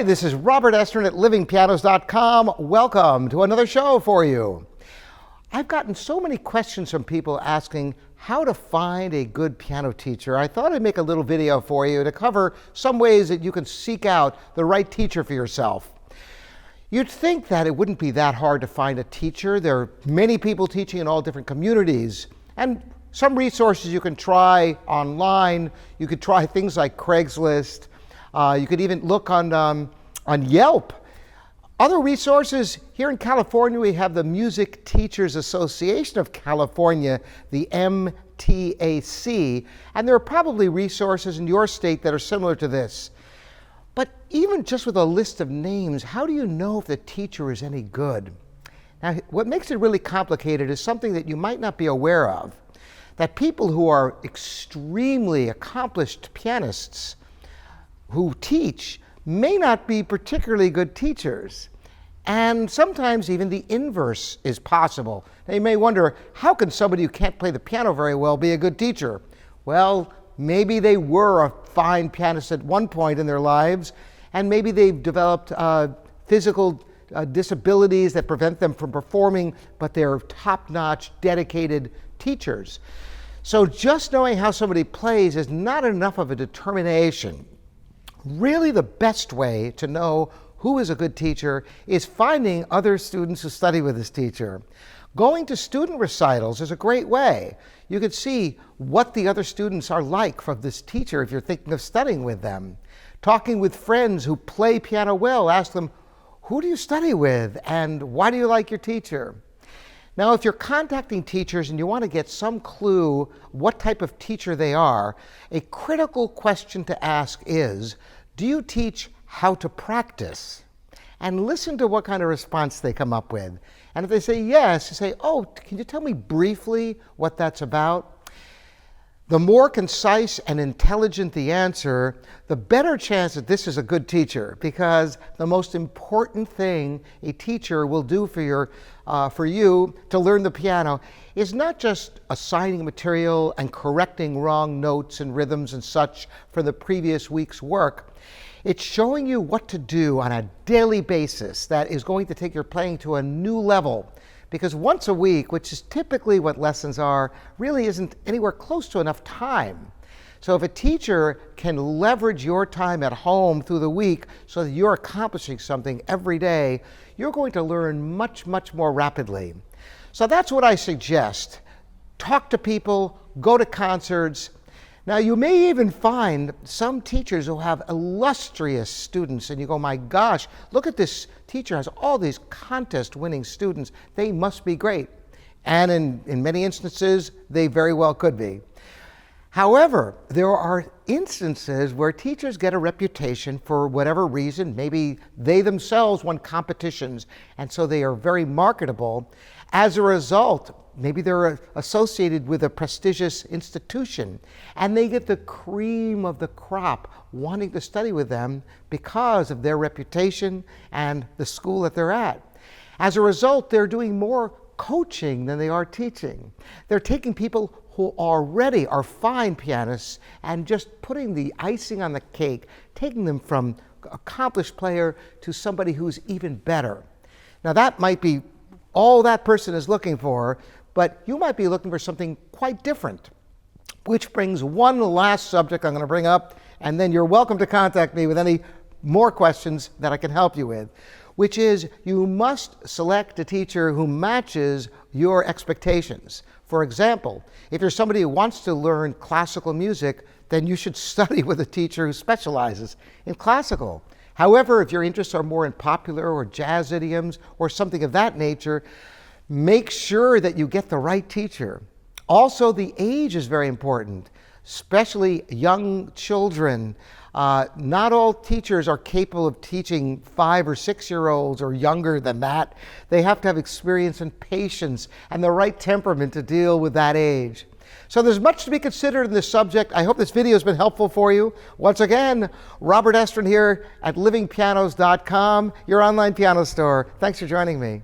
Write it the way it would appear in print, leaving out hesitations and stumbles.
Hi, this is Robert Estrin at livingpianos.com. Welcome to another show for you. I've gotten so many questions from people asking how to find a good piano teacher. I thought I'd make a little video for you to cover some ways that you can seek out the right teacher for yourself. You'd think that it wouldn't be that hard to find a teacher. There are many people teaching in all different communities, and some resources you can try online. You could try things like Craigslist. You could even look on Yelp. Other resources, here in California, we have the Music Teachers Association of California, the MTAC, and there are probably resources in your state that are similar to this. But even just with a list of names, how do you know if the teacher is any good? Now, what makes it really complicated is something that you might not be aware of, that people who are extremely accomplished pianists who teach may not be particularly good teachers. And sometimes even the inverse is possible. Now you may wonder, how can somebody who can't play the piano very well be a good teacher? Well, maybe they were a fine pianist at one point in their lives, and maybe they've developed physical disabilities that prevent them from performing, but they're top-notch, dedicated teachers. So just knowing how somebody plays is not enough of a determination. Really, the best way to know who is a good teacher is finding other students who study with this teacher. Going to student recitals is a great way. You can see what the other students are like from this teacher if you're thinking of studying with them. Talking with friends who play piano well, ask them, who do you study with and why do you like your teacher? Now, if you're contacting teachers and you want to get some clue what type of teacher they are, a critical question to ask is, do you teach how to practice? And listen to what kind of response they come up with. And if they say yes, you say, oh, can you tell me briefly what that's about? The more concise and intelligent the answer, the better chance that this is a good teacher, because the most important thing a teacher will do for you to learn the piano is not just assigning material and correcting wrong notes and rhythms and such from the previous week's work. It's showing you what to do on a daily basis that is going to take your playing to a new level. Because once a week, which is typically what lessons are, really isn't anywhere close to enough time. So if a teacher can leverage your time at home through the week so that you're accomplishing something every day, you're going to learn much, much more rapidly. So that's what I suggest. Talk to people, go to concerts. Now, you may even find some teachers who have illustrious students, and you go, my gosh, look at this teacher has all these contest-winning students. They must be great. And in many instances, they very well could be. However, there are instances where teachers get a reputation for whatever reason. Maybe they themselves won competitions, and so they are very marketable. As a result, maybe they're associated with a prestigious institution, and they get the cream of the crop wanting to study with them because of their reputation and the school that they're at. As a result, they're doing more coaching than they are teaching. They're taking people who already are fine pianists and just putting the icing on the cake, taking them from accomplished player to somebody who's even better. Now that might be all that person is looking for, but you might be looking for something quite different. Which brings one last subject I'm going to bring up, and then you're welcome to contact me with any more questions that I can help you with, which is you must select a teacher who matches your expectations. For example, if you're somebody who wants to learn classical music, then you should study with a teacher who specializes in classical. However, if your interests are more in popular or jazz idioms or something of that nature, make sure that you get the right teacher. Also, the age is very important, especially young children. Not all teachers are capable of teaching 5 or 6-year-olds or younger than that. They have to have experience and patience and the right temperament to deal with that age. So there's much to be considered in this subject. I hope this video has been helpful for you. Once again, Robert Estrin here at livingpianos.com, your online piano store. Thanks for joining me.